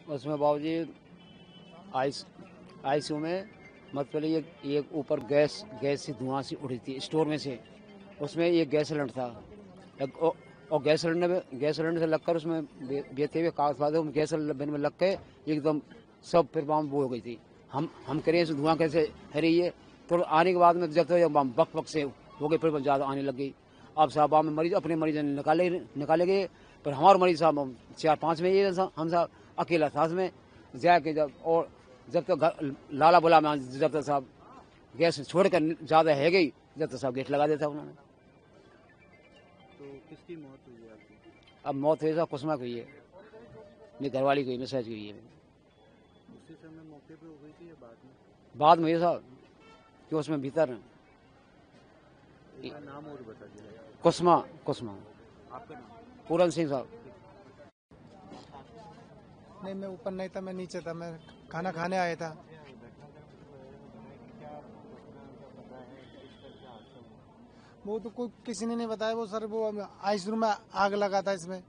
उसमें बाबूजी आईसीयू में मतलब ये ऊपर गैस से धुआं सी उड़ी थी स्टोर में से। उसमें ये गैस सिलेंडर था और गैस सिलेंडर से लगकर उसमें बेते हुए कागज फादे गैस सिलेंडर में लग के एकदम सब फिर बम वो हो गई थी। हम करें धुआं कैसे है रही है। तो आने के बाद में जब तक बक से हो गई फिर ज़्यादा आने लग गई। अब साहब में मरीज अपने मरीज निकाले गए, पर हमारे मरीज साहब 4-5 में ये हम साहब अकेला था उसमें जाके जब तक लाला बोला मैं जब तक साहब गैस छोड़कर ज़्यादा है गई जब तक साहब गेट लगा देता उन्होंने। तो किसकी मौत हुई है आपकी? अब मौत हुई साहब कुसुमा की हुई है, मेरी घरवाली की मैसेज हुई है। उसी समय मौके पे हो गई थी या बाद में ये साहब कि उसमें भीतर नाम और बता दिया। कुसुमा आपका नाम? पूरन सिंह साहब। नहीं, मैं ऊपर नहीं था, मैं नीचे था, मैं खाना खाने आया था। वो तो कोई किसी ने नहीं बताया। वो सर वो आईसीयू में आग लगा था। इसमें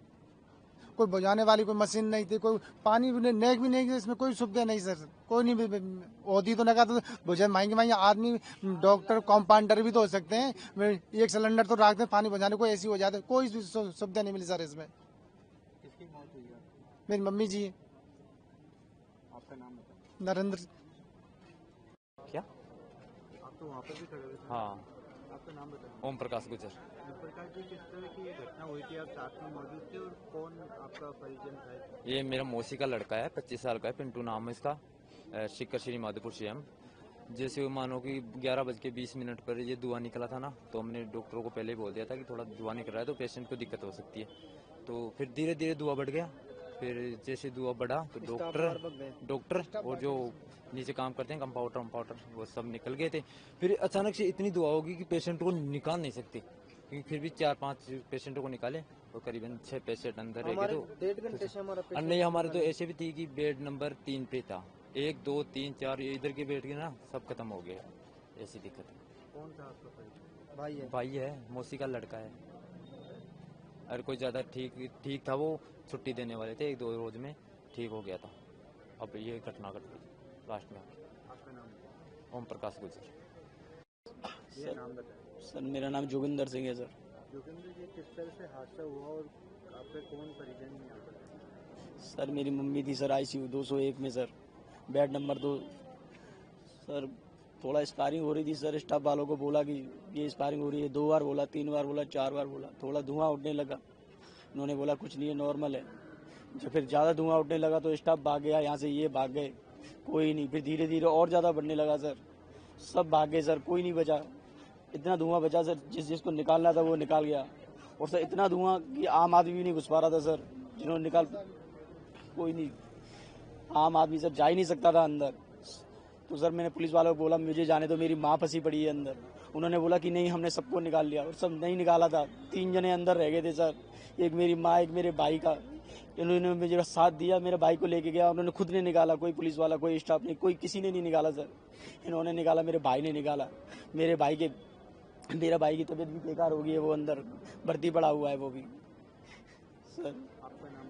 कोई बुझाने वाली कोई मशीन नहीं थी, कोई पानी भी नहीं, नेक भी नहीं, इसमें कोई सुविधा नहीं सर, कोई नहीं होती तो नहीं कहा तो बुझा महंगे आदमी डॉक्टर कंपाउंडर भी तो हो सकते हैं। एक सिलेंडर तो रखते पानी बुझाने को ऐसी हो जाते, कोई सुविधा नहीं मिली सर इसमें। किसकी मौत हुई है? मेरी मम्मी जी। आपका नाम बताइए। नरेंद्र। क्या? आप तो वहाँ पर भी खड़े हुए थे। हाँ, आपका नाम बताइए। ओम प्रकाश गुजर। प्रकाश जी, किस तरह की ये घटना हुई थी? आप साथ में मौजूद थे और कौन आपका परिजन था? ये मेरा मौसी का लड़का है, 25 साल का है, पिंटू नाम है इसका, शिकर श्री माधोपुर से हम। जैसे मानो कि 11:20 पर ये धुआं निकला था ना, तो हमने डॉक्टरों को पहले ही बोल दिया था कि थोड़ा धुआं निकल रहा है तो पेशेंट को दिक्कत हो सकती है। तो फिर धीरे धीरे धुआं बढ़ गया। फिर जैसे धुआं बढ़ा तो डॉक्टर और जो नीचे काम करते हैं कंपाउंडर वो सब निकल गए थे। फिर अचानक से इतनी धुआं होगी कि पेशेंट को निकाल नहीं सकते, क्योंकि फिर भी 4-5 पेशेंटों को निकाले तो करीबन 6 पेशेंट अंदर रह गए। तो 1.5 घंटे से हमारा नहीं, हमारे तो ऐसे भी थी कि बेड नंबर 3 पे था, 1, 2, 3, 4 इधर के बेड के ना सब खत्म हो गए। ऐसी दिक्कत है। कौन था आपका परिजन? भाई है। है, मौसी का लड़का है। और कोई ज्यादा ठीक था, वो छुट्टी देने वाले थे, 1-2 रोज में ठीक हो गया था। अब ये घटना घट गई लास्ट में। आपका नाम? ओम प्रकाश गुजर। ये नाम बताइए। सर मेरा नाम जोगिंदर सिंह है सर। जोगिंदर जी, किस तरह से हादसा हुआ और आपके कौन परिजन में यहाँ पर? सर मेरी मम्मी थी सर आईसीयू 201 में सर, बेड नंबर 2। सर थोड़ा स्पायरिंग हो रही थी सर, स्टाफ वालों को बोला कि ये स्पायरिंग हो रही है, 2 बार बोला, 3 बार बोला, 4 बार बोला, थोड़ा धुआं उठने लगा। उन्होंने बोला कुछ नहीं है, नॉर्मल है। जब फिर ज़्यादा धुआं उठने लगा तो स्टाफ भाग गया, यहाँ से ये भाग गए, कोई नहीं। फिर धीरे धीरे और ज़्यादा बढ़ने लगा सर, सब भाग गए सर, कोई नहीं बचा। इतना धुआं बचा सर, जिसको निकालना था वो निकाल गया। और सर इतना धुआं कि आम आदमी भी नहीं घुस पा रहा था सर, जिन्होंने निकाल, कोई नहीं, आम आदमी सर जा ही नहीं सकता था अंदर। तो सर मैंने पुलिस वालों को बोला मुझे जाने दो, मेरी माँ फंसी पड़ी है अंदर। उन्होंने बोला कि नहीं हमने सबको निकाल लिया, और सब नहीं निकाला था। 3 जने अंदर रह गए थे सर, एक मेरी माँ, एक मेरे भाई का। इन्होंने मुझे साथ दिया, मेरे भाई को लेके गया, उन्होंने खुद ने निकाला, कोई पुलिस वाला, कोई स्टाफ नहीं, कोई किसी ने नहीं निकाला सर। इन्होंने निकाला, मेरे भाई ने निकाला। मेरे भाई की तबीयत भी बेकार हो गई है, वो अंदर भर्ती पड़ा हुआ है वो भी सर। आपका नाम?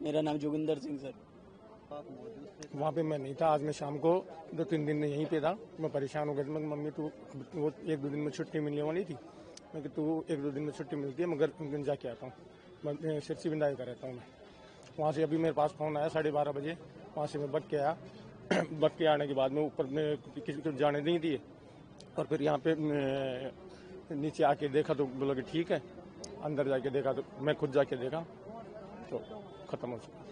मेरा नाम जोगिंदर सिंह सर। आप मौजूद थे? वहाँ पे मैं नहीं था, आज मैं शाम को 2-3 दिन यहीं पे था। मैं परेशान हो गया। मैं मम्मी तू वो 1-2 दिन में छुट्टी मिलने वाली थी, मैं कि तू 1-2 दिन में छुट्टी मिलती है, मगर उन दिन जाके आता हूँ। मैं सिरसी बिंदाई का रहता हूँ मैं। वहाँ से अभी मेरे पास फ़ोन आया 12:30 बजे, वहाँ से मैं बग के आया। बग के आने के बाद में ऊपर में किसी को जाने नहीं दिए, और फिर यहाँ पे नीचे आके देखा तो बोला कि ठीक है। अंदर जाके देखा तो मैं खुद जाके देखा तो ख़त्म हो चुका।